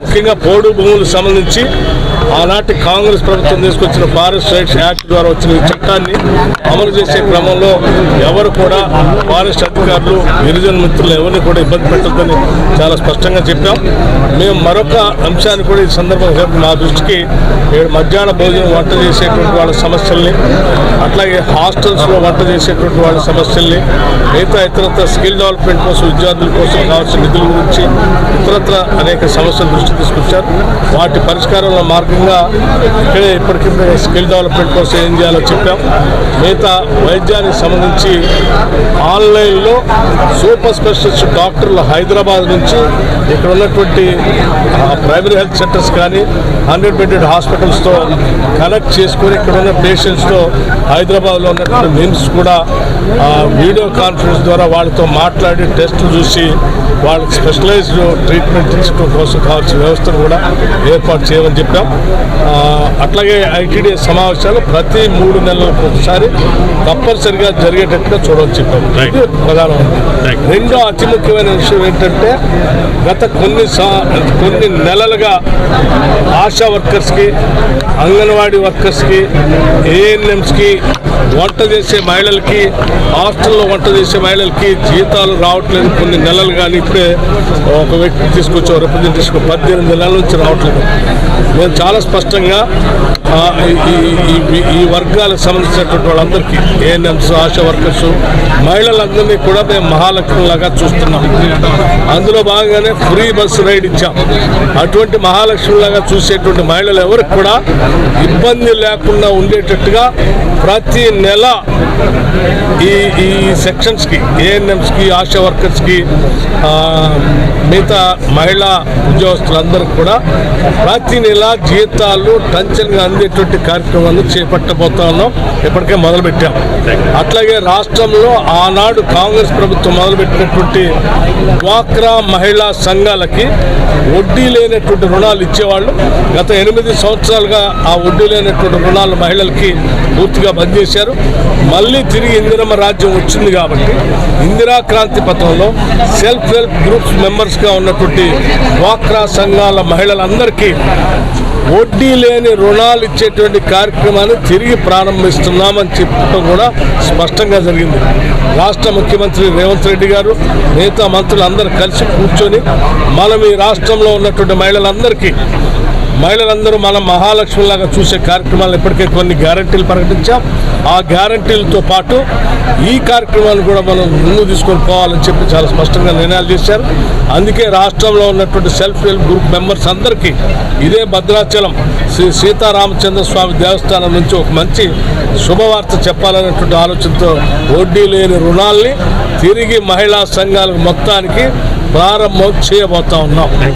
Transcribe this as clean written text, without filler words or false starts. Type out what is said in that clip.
ముఖ్యంగా పోడు భూములకు సంబంధించి ఆనాటి కాంగ్రెస్ ప్రభుత్వం తీసుకొచ్చిన ఫారెస్ట్ రైట్స్ యాక్ట్ ద్వారా వచ్చిన ఈ చట్టాన్ని అమలు చేసే క్రమంలో ఎవరు కూడా ఫారెస్ట్ అధికారులు గిరిజన మిత్రులు ఎవరిని కూడా ఇబ్బంది పెట్టొద్దని చాలా స్పష్టంగా చెప్పాం. మేము మరొక అంశాన్ని కూడా ఈ సందర్భంగా మా దృష్టికి మధ్యాహ్న భోజనం వంట చేసేటువంటి వాళ్ళ సమస్యల్ని, అట్లాగే హాస్టల్స్లో వంట చేసేటువంటి వాళ్ళ సమస్యల్ని, ఇతరత్ర స్కిల్ డెవలప్మెంట్ కోసం విద్యార్థుల కోసం కావాల్సిన నిధుల గురించి ఇతరత్ర అనేక సమస్యలు దృష్టి తీసుకొచ్చారు. వాటి పరిష్కారంలో మార్గంగా ఇక్కడే ఇప్పటికిప్పుడే స్కిల్ డెవలప్మెంట్ కోసం ఏం చేయాలో చెప్పాం. మిగతా వైద్యానికి సంబంధించి ఆన్లైన్లో సూపర్ స్పెషలిస్ట్ డాక్టర్లు హైదరాబాద్ నుంచి ఇక్కడ ఉన్నటువంటి ప్రైమరీ హెల్త్ సెంటర్స్ కానీ 100 బెడెడ్ హాస్పిటల్స్తో కనెక్ట్ చేసుకొని ఇక్కడ ఉన్న పేషెంట్స్తో హైదరాబాద్లో ఉన్నటువంటి మిమ్స్ కూడా వీడియో కాన్ఫరెన్స్ ద్వారా వాళ్ళతో మాట్లాడి టెస్టులు చూసి వాళ్ళకి స్పెషలైజ్డ్ ట్రీట్మెంట్ తీసుకోవడం కోసం కావాల్సిన వ్యవస్థను కూడా ఏర్పాటు చేయమని చెప్పాం. అట్లాగే ఐటీడీ సమావేశాలు ప్రతి 3 నెలలకు ఒకసారి తప్పనిసరిగా జరిగేటట్టుగా చూడమని చెప్పాం. ఇది ప్రధానమంత్రి. రెండో అతి ముఖ్యమైన విషయం ఏంటంటే గత కొన్ని నెలలుగా ఆశా వర్కర్స్కి, అంగన్వాడీ వర్కర్స్కి, ఏఎన్ఎంస్కి, వంట చేసే మహిళలకి, హాస్టల్లో వంట చేసే మహిళలకి జీతాలు రావట్లేదు. కొన్ని నెలలు కానీ ఇప్పుడే ఒక వ్యక్తి తీసుకొచ్చాం రిప్రజెంటేషన్ 18 నెలల నుంచి రావట్లేదు. మేము చాలా స్పష్టంగా ఈ వర్గాలకు సంబంధించినటువంటి వాళ్ళందరికీ ఏఎన్ఎంస్, ఆశా వర్కర్స్, మహిళలందరినీ కూడా మేము మహాలక్ష్మిలాగా చూస్తున్నాం. అందులో భాగంగానే ఫ్రీ బస్సు రైడ్ ఇచ్చాం. అటువంటి మహాలక్ష్మిలాగా చూసేటువంటి మహిళలు ఎవరికి కూడా ఇబ్బంది లేకుండా ఉండేటట్టుగా ప్రతి నెల ఈ సెక్షన్స్కి, ఏఎన్ఎంస్కి, ఆశా వర్కర్స్కి, మిగతా మహిళా ఉద్యోగస్తులందరికీ కూడా ప్రతి నెల జీతాలు టంచన్గా అందేటువంటి కార్యక్రమాలు చేపట్టబోతా ఉన్నాం. ఇప్పటికే మొదలుపెట్టాం. అట్లాగే రాష్ట్రంలో ఆనాడు కాంగ్రెస్ ప్రభుత్వం మొదలుపెట్టినటువంటి డ్వాక్రా మహిళా సంఘాలకి వడ్డీ లేనటువంటి రుణాలు ఇచ్చేవాళ్ళు. గత 8 సంవత్సరాలుగా ఆ వడ్డీ లేనటువంటి రుణాలు మహిళలకి పూర్తిగా బంద్ చేశారు. మళ్ళీ తిరిగి ఇందిరమ్మ రాజ్యం వచ్చింది కాబట్టి ఇందిరా క్రాంతి పథంలో సెల్ఫ్ హెల్ప్ గ్రూప్స్ మెంబర్స్గా ఉన్నటువంటి డ్వాక్రా సంఘాల మహిళలందరికీ వడ్డీ లేని రుణాలు ఇచ్చేటువంటి కార్యక్రమాన్ని తిరిగి ప్రారంభిస్తున్నామని చెప్పడం కూడా స్పష్టంగా జరిగింది. రాష్ట్ర ముఖ్యమంత్రి రేవంత్ రెడ్డి గారు, మిగతా మంత్రులందరూ కలిసి కూర్చొని మనం ఈ రాష్ట్రంలో ఉన్నటువంటి మహిళలందరూ మనం మహాలక్ష్మిలాగా చూసే కార్యక్రమాలు ఇప్పటికే కొన్ని గ్యారంటీలు ప్రకటించాం. ఆ గ్యారంటీలతో పాటు ఈ కార్యక్రమాన్ని కూడా మనం ముందు తీసుకొని పోవాలని చెప్పి చాలా స్పష్టంగా నిర్ణయాలు చేశారు. అందుకే రాష్ట్రంలో ఉన్నటువంటి సెల్ఫ్ హెల్ప్ గ్రూప్ మెంబర్స్ అందరికీ ఇదే భద్రాచలం శ్రీ సీతారామచంద్ర స్వామి దేవస్థానం నుంచి ఒక మంచి శుభవార్త చెప్పాలనేటువంటి ఆలోచనతో వడ్డీ లేని రుణాల్ని తిరిగి మహిళా సంఘాలకు మొత్తానికి ప్రారంభం చేయబోతా ఉన్నాం.